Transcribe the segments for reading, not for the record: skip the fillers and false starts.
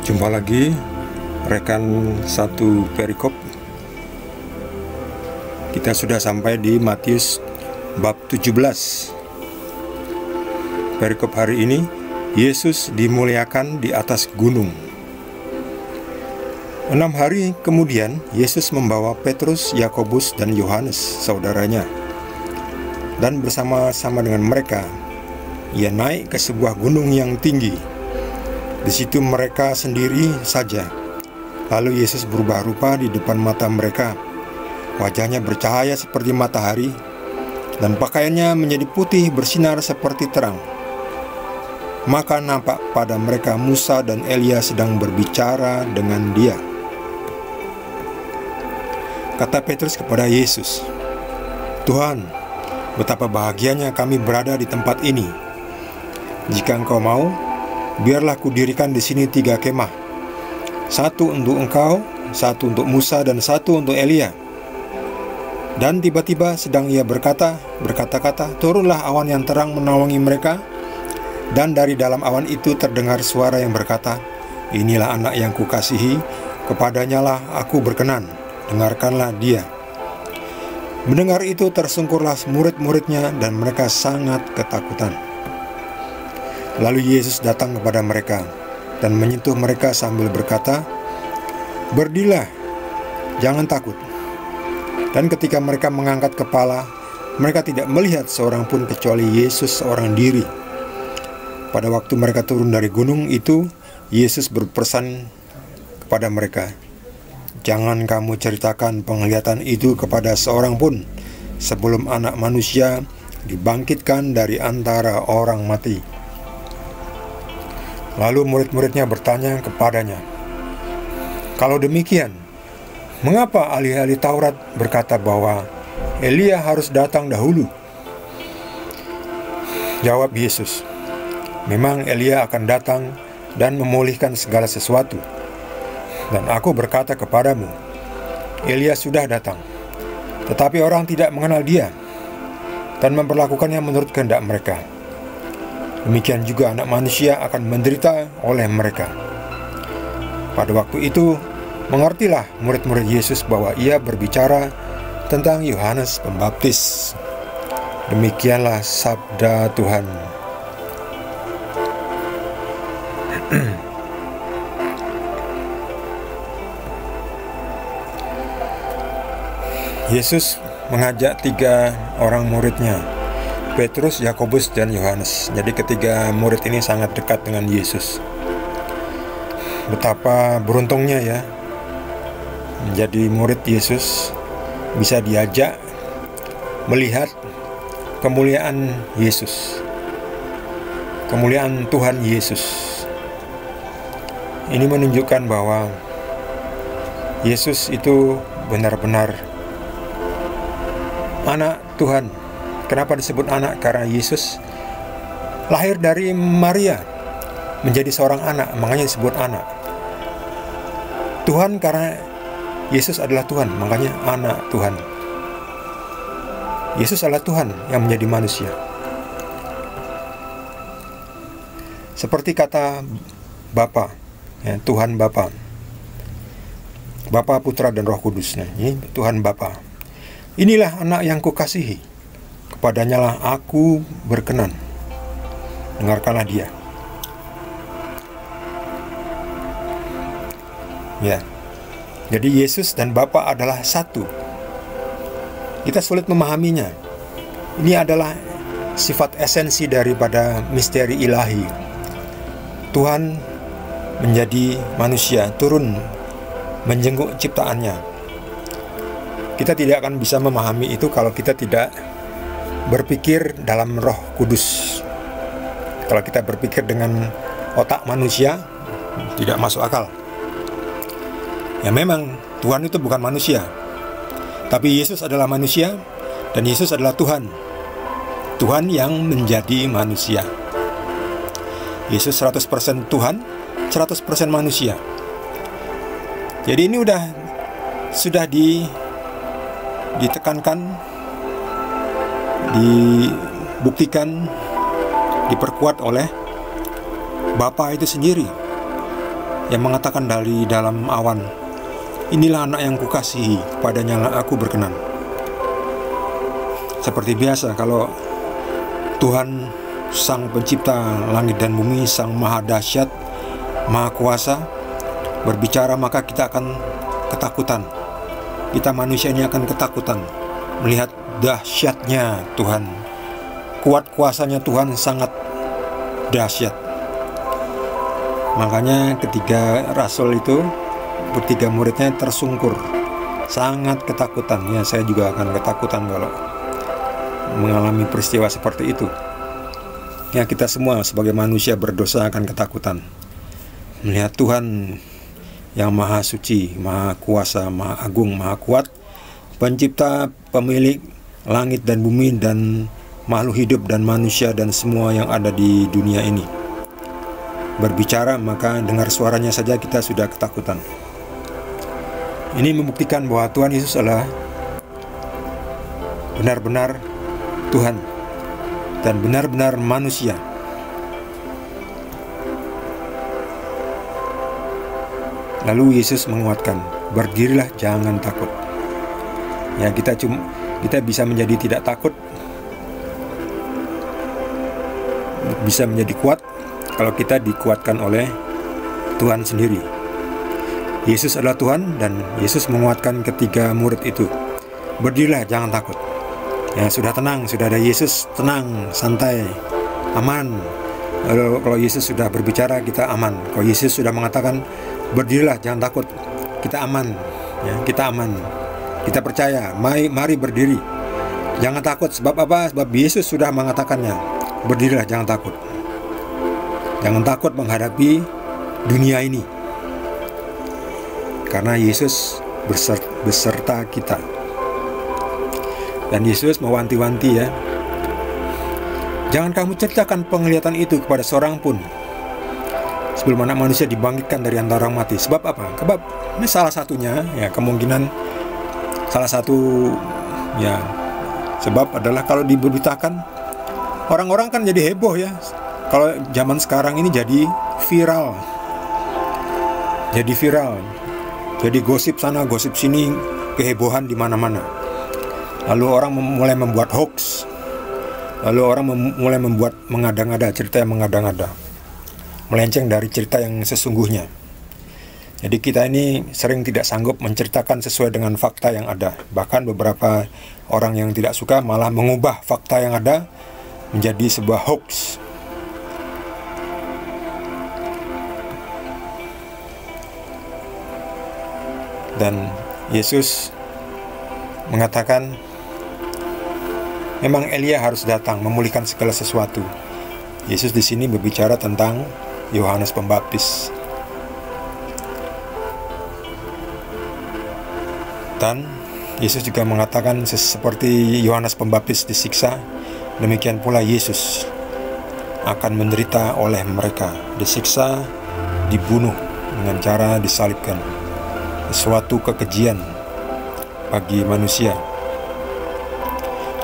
Jumpa lagi rekan satu perikop. Kita sudah sampai di Matius bab 17. Perikop hari ini, Yesus dimuliakan di atas gunung. 6 hari kemudian, Yesus membawa Petrus, Yakobus, dan Yohanes, saudaranya, dan bersama-sama dengan mereka, Ia naik ke sebuah gunung yang tinggi. Di situ mereka sendiri saja. Lalu Yesus berubah rupa di depan mata mereka. Wajahnya bercahaya seperti matahari, dan pakaiannya menjadi putih bersinar seperti terang. Maka nampak pada mereka Musa dan Elia sedang berbicara dengan Dia. Kata Petrus kepada Yesus, "Tuhan, betapa bahagianya kami berada di tempat ini. Jika Engkau mau, biarlah kudirikan di sini 3 kemah. 1 untuk Engkau, 1 untuk Musa, dan 1 untuk Elia." Dan tiba-tiba sedang ia berkata-kata, turunlah awan yang terang menawangi mereka, dan dari dalam awan itu terdengar suara yang berkata, "Inilah anak yang kukasihi, kepadanyalah aku berkenan, dengarkanlah dia." Mendengar itu tersungkurlah murid-muridnya, dan mereka sangat ketakutan. Lalu Yesus datang kepada mereka dan menyentuh mereka sambil berkata, "Berdirilah, jangan takut." Dan ketika mereka mengangkat kepala, mereka tidak melihat seorang pun kecuali Yesus seorang diri. Pada waktu mereka turun dari gunung itu, Yesus berpesan kepada mereka, "Jangan kamu ceritakan penglihatan itu kepada seorang pun, sebelum Anak Manusia dibangkitkan dari antara orang mati." Lalu murid-muridnya bertanya kepadanya, "Kalau demikian, mengapa ahli-ahli Taurat berkata bahwa Elia harus datang dahulu?" Jawab Yesus, "Memang Elia akan datang dan memulihkan segala sesuatu. Dan aku berkata kepadamu, Elia sudah datang, tetapi orang tidak mengenal dia dan memperlakukannya menurut kehendak mereka. Demikian juga Anak Manusia akan menderita oleh mereka." Pada waktu itu, mengertilah murid-murid Yesus bahwa Ia berbicara tentang Yohanes Pembaptis. Demikianlah sabda Tuhan. Yesus mengajak 3 orang muridnya, Petrus, Yakobus, dan Yohanes. Jadi ketiga murid ini sangat dekat dengan Yesus. Betapa beruntungnya ya, menjadi murid Yesus, bisa diajak melihat kemuliaan Yesus, kemuliaan Tuhan Yesus. Ini menunjukkan bahwa Yesus itu benar-benar anak Tuhan. Kenapa disebut anak? Karena Yesus lahir dari Maria menjadi seorang anak, makanya disebut anak. Tuhan karena Yesus adalah Tuhan, makanya anak Tuhan. Yesus adalah Tuhan yang menjadi manusia. Seperti kata Bapa, ya, Tuhan Bapa, Bapa, Putra, dan Roh Kudus. Nah, ini Tuhan Bapa. "Inilah anak yang kukasihi, kepadanyalah aku berkenan, dengarkanlah dia." Ya, jadi Yesus dan Bapa adalah satu. Kita sulit memahaminya. Ini adalah sifat esensi daripada misteri ilahi. Tuhan menjadi manusia, turun menjenguk ciptaannya. Kita tidak akan bisa memahami itu kalau kita tidak berpikir dalam Roh Kudus. Kalau kita berpikir dengan otak manusia, tidak masuk akal. Ya memang Tuhan itu bukan manusia, tapi Yesus adalah manusia, dan Yesus adalah Tuhan. Tuhan yang menjadi manusia. Yesus 100% Tuhan, 100% manusia. Jadi ini sudah ditekankan, dibuktikan, diperkuat oleh Bapa itu sendiri. yang mengatakan dari dalam awan, "Inilah anak yang kukasihi, kepadanya aku berkenan." Seperti biasa, kalau Tuhan Sang Pencipta langit dan bumi, Sang Maha Dahsyat, Maha Kuasa berbicara, maka kita akan ketakutan. Kita manusia ini akan ketakutan melihat dahsyatnya Tuhan. Kuat kuasanya Tuhan sangat dahsyat. Makanya ketiga rasul itu, ketiga muridnya tersungkur, sangat ketakutan. Ya, saya juga akan ketakutan kalau mengalami peristiwa seperti itu. Ya, kita semua sebagai manusia berdosa akan ketakutan melihat Tuhan yang Maha Suci, Maha Kuasa, Maha Agung, Maha Kuat, Pencipta, Pemilik langit dan bumi dan makhluk hidup dan manusia dan semua yang ada di dunia ini. Berbicara, maka dengar suaranya saja kita sudah ketakutan. Ini membuktikan bahwa Tuhan Yesus adalah benar-benar Tuhan dan benar-benar manusia. Lalu Yesus menguatkan, "Berdirilah, jangan takut." Ya, kita bisa menjadi tidak takut, bisa menjadi kuat kalau kita dikuatkan oleh Tuhan sendiri. Yesus adalah Tuhan, dan Yesus menguatkan ketiga murid itu. "Berdirilah, jangan takut." Ya, sudah tenang, sudah ada Yesus, tenang, santai, aman. Lalu kalau Yesus sudah berbicara, kita aman. Kalau Yesus sudah mengatakan, "Berdirilah, jangan takut," kita aman. Ya, kita aman. Kita percaya, mari berdiri. Jangan takut, sebab apa? Sebab Yesus sudah mengatakannya. Berdirilah, jangan takut. Jangan takut menghadapi dunia ini, karena Yesus beserta kita. Dan Yesus mewanti-wanti, ya, "Jangan kamu ceritakan penglihatan itu kepada seorang pun sebelum Anak Manusia dibangkitkan dari antara orang mati." Sebab apa? Sebab ini salah satunya, ya, kemungkinan salah satu, ya, sebab adalah kalau diberitakan, orang-orang kan jadi heboh, ya. Kalau zaman sekarang ini jadi viral, jadi gosip sana, gosip sini, kehebohan di mana-mana. Lalu orang mulai membuat hoax, lalu orang mulai membuat mengada-ngada, cerita yang mengada-ngada, melenceng dari cerita yang sesungguhnya. Jadi kita ini sering tidak sanggup menceritakan sesuai dengan fakta yang ada. Bahkan beberapa orang yang tidak suka malah mengubah fakta yang ada menjadi sebuah hoax. Dan Yesus mengatakan, memang Elia harus datang memulihkan segala sesuatu. Yesus di sini berbicara tentang Yohanes Pembaptis. Dan Yesus juga mengatakan, seperti Yohanes Pembaptis disiksa, demikian pula Yesus akan menderita oleh mereka, disiksa, dibunuh dengan cara disalibkan. Suatu kekejian bagi manusia.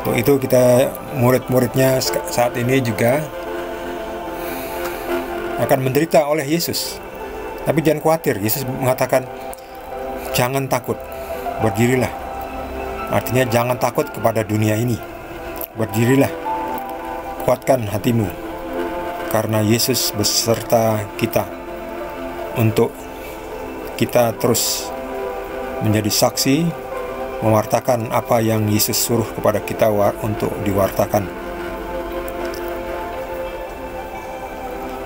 Untuk itu kita, murid-muridnya saat ini juga akan menderita oleh Yesus. Tapi jangan khawatir, Yesus mengatakan, "Jangan takut, berdirilah." Artinya jangan takut kepada dunia ini. Berdirilah, kuatkan hatimu, karena Yesus beserta kita untuk kita terus menjadi saksi, mewartakan apa yang Yesus suruh kepada kita untuk diwartakan.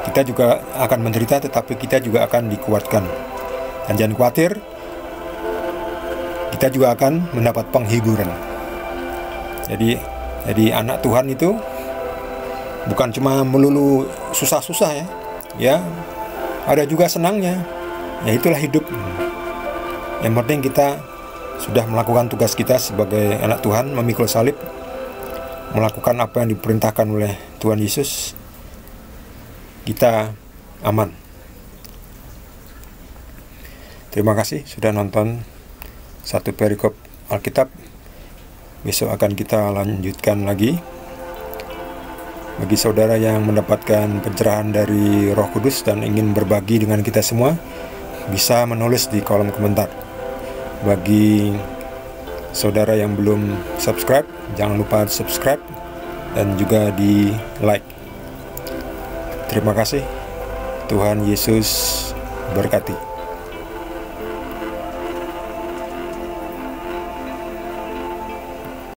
Kita juga akan menderita, tetapi kita juga akan dikuatkan. Dan jangan khawatir, kita juga akan mendapat penghiburan. Jadi anak Tuhan itu bukan cuma melulu susah-susah, ya, ada juga senangnya. Ya, itulah hidup. Yang penting kita sudah melakukan tugas kita sebagai anak Tuhan, memikul salib, melakukan apa yang diperintahkan oleh Tuhan Yesus, kita aman. Terima kasih sudah nonton satu perikop Alkitab. Besok akan kita lanjutkan lagi. Bagi saudara yang mendapatkan pencerahan dari Roh Kudus dan ingin berbagi dengan kita semua, bisa menulis di kolom komentar. Bagi saudara yang belum subscribe, jangan lupa subscribe dan juga di like. Terima kasih. Tuhan Yesus berkati.